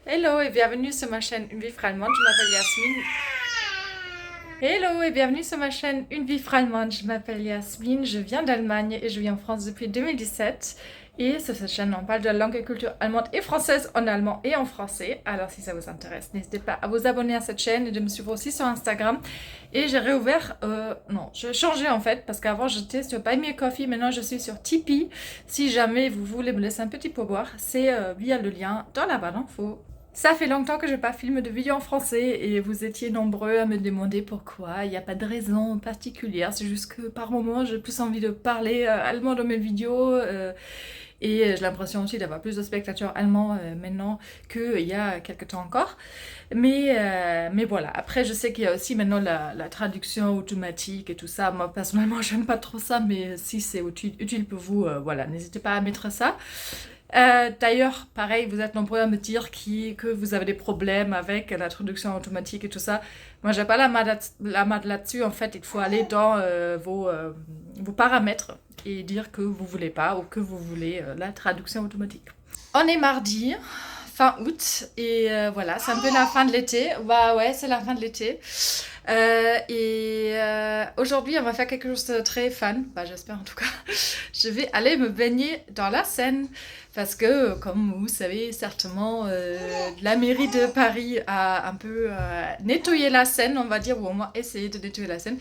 Hello et bienvenue sur ma chaîne Une vie frêlement, je m'appelle Yasmine. Hello et bienvenue sur ma chaîne Une vie frêlement, je m'appelle Yasmine, je viens d'Allemagne et je vis en France depuis 2017. Et sur cette chaîne, on parle de la langue et culture allemande et française en allemand et en français. Alors si ça vous intéresse, n'hésitez pas à vous abonner à cette chaîne et de me suivre aussi sur Instagram. Et j'ai réouvert, non, j'ai changé en fait, parce qu'avant j'étais sur Buy Me a Coffee, maintenant je suis sur Tipeee. Si jamais vous voulez me laisser un petit pourboire, c'est via le lien dans la barre d'infos. Ça fait longtemps que je n'ai pas filmé de vidéo en français et vous étiez nombreux à me demander pourquoi. Il n'y a pas de raison particulière, c'est juste que par moment j'ai plus envie de parler allemand dans mes vidéos et j'ai l'impression aussi d'avoir plus de spectateurs allemands maintenant qu'il y a quelques temps encore. Mais voilà, après je sais qu'il y a aussi maintenant la traduction automatique et tout ça. Moi personnellement j'aime pas trop ça, mais si c'est utile pour vous, voilà, n'hésitez pas à mettre ça. D'ailleurs, pareil, vous êtes nombreux à me dire que vous avez des problèmes avec la traduction automatique et tout ça. Moi, j'ai pas la main là-dessus. En fait, il faut aller dans vos paramètres et dire que vous voulez pas ou que vous voulez la traduction automatique. On est mardi, fin août, et voilà, c'est un peu la fin de l'été. Bah ouais, c'est la fin de l'été. Aujourd'hui, on va faire quelque chose de très fun. Bah, j'espère en tout cas. Je vais aller me baigner dans la Seine. Parce que, comme vous savez certainement, la mairie de Paris a un peu nettoyé la Seine, on va dire, ou au moins essayé de nettoyer la Seine,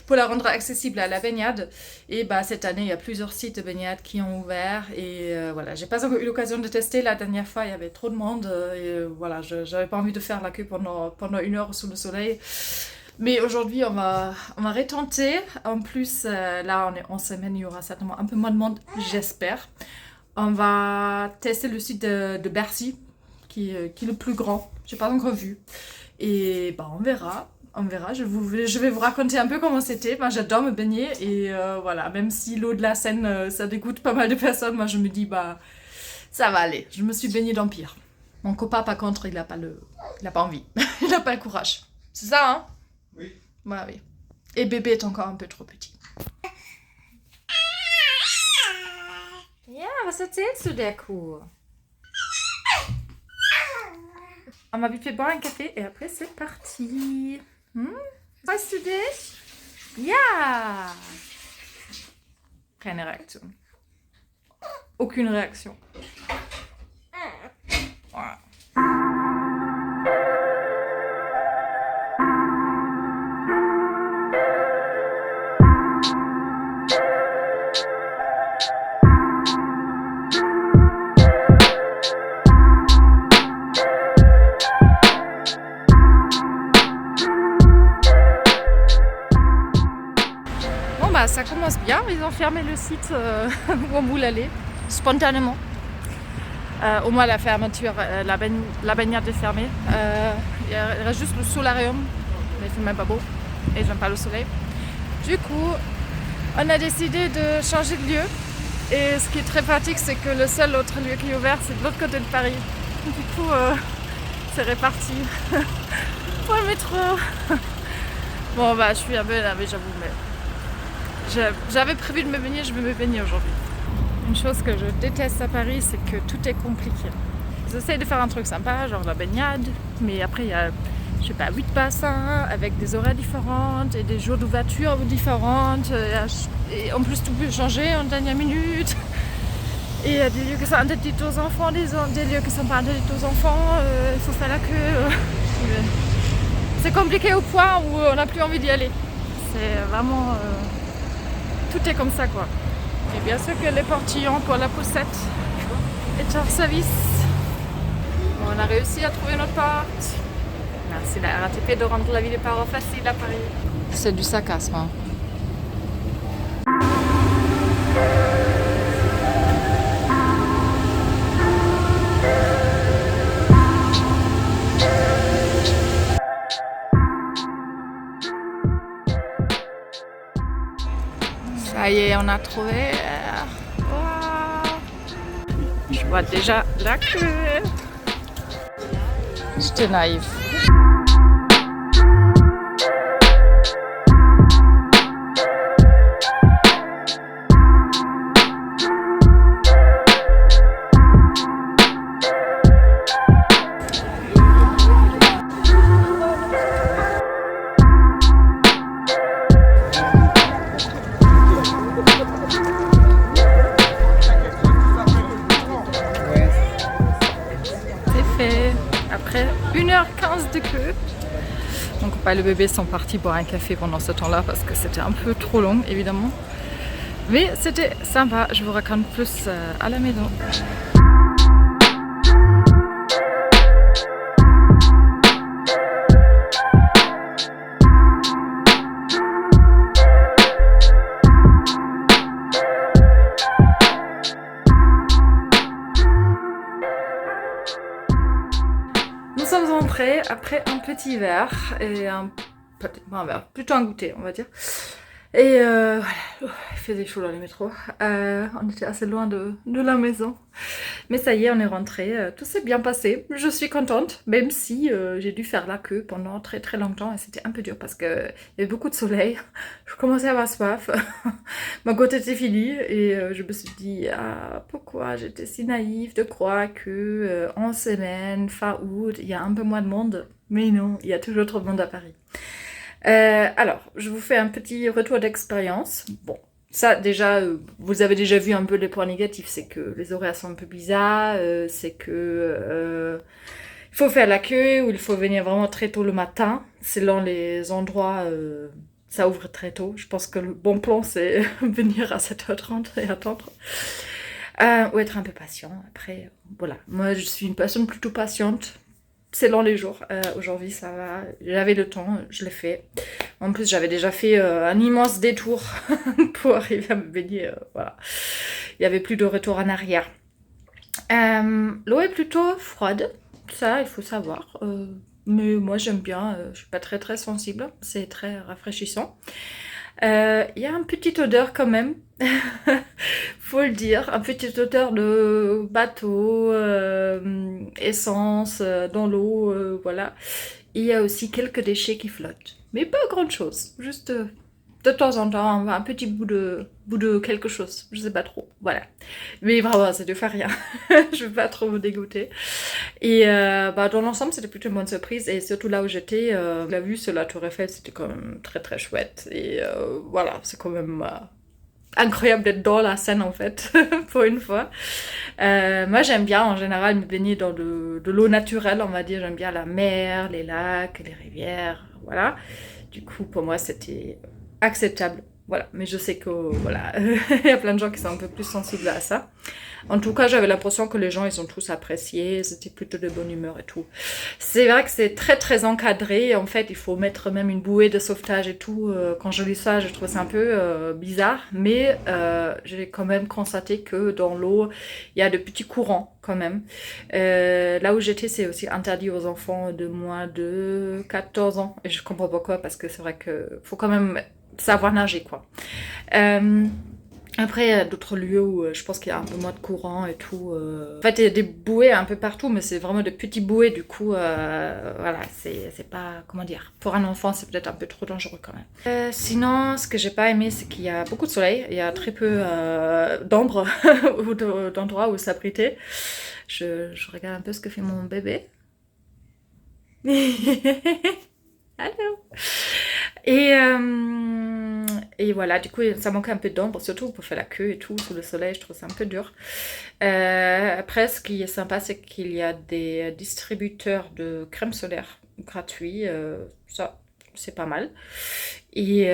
pour la rendre accessible à la baignade. Et bah, cette année, il y a plusieurs sites de baignade qui ont ouvert. Et voilà, j'ai pas encore eu l'occasion de tester. La dernière fois, il y avait trop de monde. Et voilà, j'avais pas envie de faire la queue pendant 1 heure sous le soleil. Mais aujourd'hui, on va retenter. En plus, là, on est en semaine, il y aura certainement un peu moins de monde, j'espère. On va tester le site de Bercy, qui est le plus grand. Je n'ai pas encore vu. Et bah, on verra. Je vais vous raconter un peu comment c'était. Moi, j'adore me baigner. Et voilà, même si l'eau de la Seine, ça dégoûte pas mal de personnes, moi, je me dis, bah, ça va aller. Je me suis baignée dans pire. Mon copain, par contre, il n'a pas envie. Il n'a pas le courage. C'est ça, hein? Oui. Bah oui. Et bébé est encore un peu trop petit. Ja, was erzählst du der Kuh? On va vite fait boire un café et après c'est parti. Freust du dich? Ja! Keine Reaktion. Aucune réaction. Voilà. Bon bah ça commence bien, ils ont fermé le site où on voulait aller, spontanément. Au moins la fermeture, la baignade est fermée. Il reste juste le solarium, mais il fait même pas beau et j'aime pas le soleil. Du coup, on a décidé de changer de lieu. Et ce qui est très pratique, c'est que le seul autre lieu qui est ouvert, c'est de l'autre côté de Paris. Du coup, c'est réparti pour le métro. Bon bah je suis un peu énervée, j'avoue, mais j'avais prévu de me baigner, je vais me baigner aujourd'hui. Une chose que je déteste à Paris, c'est que tout est compliqué. Ils essayent de faire un truc sympa, genre la baignade, mais après il y a, je sais pas, 8 bassins avec des horaires différentes et des jours d'ouverture différentes. Et en plus tout peut changer en dernière minute. Et il y a des lieux qui sont interdits aux enfants, des lieux qui sont pas interdits aux enfants. Il faut faire la queue. C'est compliqué au point où on n'a plus envie d'y aller. C'est vraiment... tout est comme ça, quoi. Et bien sûr que les portillons pour la poussette est en service. Bon, on a réussi à trouver notre porte. Merci la RATP de rendre la vie des parents facile à Paris. C'est du sarcasme. Hein. Ça y est, on a trouvé. Wow. Je vois déjà la queue. J'étais naïve. après 1h15 de queue. Mon copain et le bébé sont partis boire un café pendant ce temps-là parce que c'était un peu trop long évidemment. Mais c'était sympa, je vous raconte plus à la maison. Nous sommes rentrés après un petit verre et plutôt un goûter on va dire. Et voilà, il faisait chaud dans les métros. On était assez loin de la maison. Mais ça y est, on est rentré. Tout s'est bien passé. Je suis contente, même si j'ai dû faire la queue pendant très très longtemps. Et c'était un peu dur parce qu'il y avait beaucoup de soleil. Je commençais à avoir soif. Ma goutte était finie. Et je me suis dit, ah, pourquoi j'étais si naïve de croire que en semaine, fin août, il y a un peu moins de monde. Mais non, il y a toujours trop de monde à Paris. Alors, je vous fais un petit retour d'expérience. Bon, ça déjà, vous avez déjà vu un peu les points négatifs, c'est que les horaires sont un peu bizarres, c'est que il faut faire la queue ou il faut venir vraiment très tôt le matin. Selon les endroits, ça ouvre très tôt. Je pense que le bon plan, c'est venir à 7h30 et attendre. Ou être un peu patient. Après, voilà. Moi, je suis une personne plutôt patiente. Selon les jours. Aujourd'hui, ça va. J'avais le temps, je l'ai fait. En plus, j'avais déjà fait un immense détour pour arriver à me baigner. Voilà. Il n'y avait plus de retour en arrière. L'eau est plutôt froide. Ça, il faut savoir. Mais moi, j'aime bien. Je suis pas très très sensible. C'est très rafraîchissant. Il y a une petite odeur quand même. Faut le dire, un petit odeur de bateau, essence dans l'eau, voilà. Il y a aussi quelques déchets qui flottent, mais pas grand chose, juste de temps en temps un petit bout de quelque chose, je sais pas trop, voilà. Mais vraiment, c'est de faire rien, je veux pas trop me dégoûter. Et dans l'ensemble, c'était plutôt une bonne surprise, et surtout là où j'étais, la vue sur la Tour Eiffel, c'était quand même très très chouette, et voilà, c'est quand même incroyable d'être dans la Seine en fait, pour une fois. Moi j'aime bien en général me baigner dans de l'eau naturelle, on va dire. J'aime bien la mer, les lacs, les rivières, voilà. Du coup pour moi c'était acceptable, voilà. Mais je sais que voilà, il y a plein de gens qui sont un peu plus sensibles à ça. En tout cas, j'avais l'impression que les gens, ils ont tous apprécié, c'était plutôt de bonne humeur et tout. C'est vrai que c'est très très encadré, en fait, il faut mettre même une bouée de sauvetage et tout. Quand je lis ça, je trouve ça un peu bizarre, mais j'ai quand même constaté que dans l'eau, il y a de petits courants quand même. Là où j'étais, c'est aussi interdit aux enfants de moins de 14 ans, et je comprends pourquoi, parce que c'est vrai que faut quand même savoir nager, quoi. Après, il y a d'autres lieux où je pense qu'il y a un peu moins de courant et tout. En fait, il y a des bouées un peu partout, mais c'est vraiment de petits bouées. Du coup, voilà, c'est pas... Comment dire? Pour un enfant, c'est peut-être un peu trop dangereux quand même. Sinon, ce que j'ai pas aimé, c'est qu'il y a beaucoup de soleil. Il y a très peu d'ombre ou d'endroits où s'abriter. Je regarde un peu ce que fait mon bébé. Allô? Et voilà, du coup, ça manquait un peu d'ombre, surtout pour faire la queue et tout, sous le soleil, je trouve ça un peu dur. Après, ce qui est sympa, c'est qu'il y a des distributeurs de crème solaire gratuits, ça, c'est pas mal. Et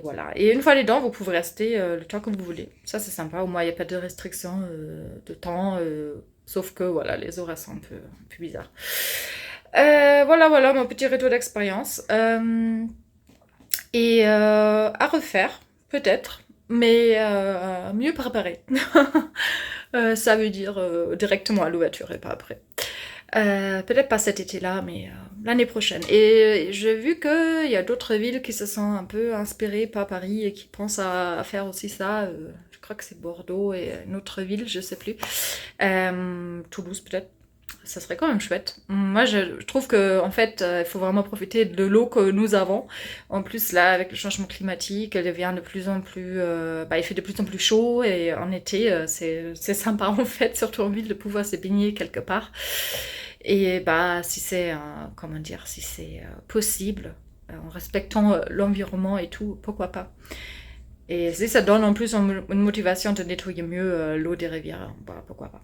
voilà. Et une fois les dents, vous pouvez rester le temps que vous voulez. Ça, c'est sympa, au moins, il n'y a pas de restriction de temps, sauf que, voilà, les horaires sont un peu bizarres. Voilà mon petit retour d'expérience. Et à refaire, peut-être, mais mieux préparé. Ça veut dire directement à l'ouverture et pas après. Peut-être pas cet été-là, mais l'année prochaine. Et j'ai vu qu'il y a d'autres villes qui se sont un peu inspirées par Paris et qui pensent à faire aussi ça. Je crois que c'est Bordeaux et une autre ville, je sais plus. Toulouse peut-être. Ça serait quand même chouette. Moi, je trouve que en fait, il faut vraiment profiter de l'eau que nous avons. En plus, là, avec le changement climatique, elle devient de plus en plus... il fait de plus en plus chaud et en été, c'est sympa en fait, surtout en ville, de pouvoir se baigner quelque part. Et si c'est, comment dire, si c'est possible, en respectant l'environnement et tout, pourquoi pas. Et si ça donne en plus une motivation de nettoyer mieux l'eau des rivières, pourquoi pas.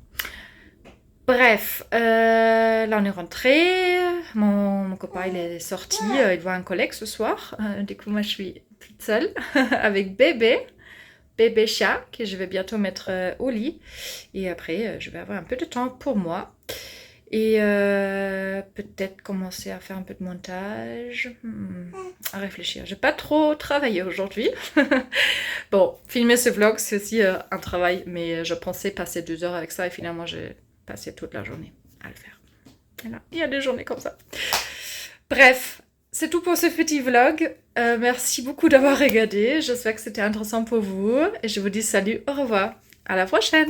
Bref, là on est rentré. Mon copain il est sorti, il voit un collègue ce soir. Du coup, moi je suis toute seule avec bébé chat que je vais bientôt mettre au lit. Et après, je vais avoir un peu de temps pour moi. Et peut-être commencer à faire un peu de montage. À réfléchir. J'ai pas trop travaillé aujourd'hui. Bon, filmer ce vlog, c'est aussi un travail. Mais je pensais passer 2 heures avec ça et finalement j'ai passé toute la journée à le faire. Voilà. Il y a des journées comme ça. Bref, c'est tout pour ce petit vlog. Merci beaucoup d'avoir regardé. J'espère que c'était intéressant pour vous. Et je vous dis salut, au revoir. À la prochaine.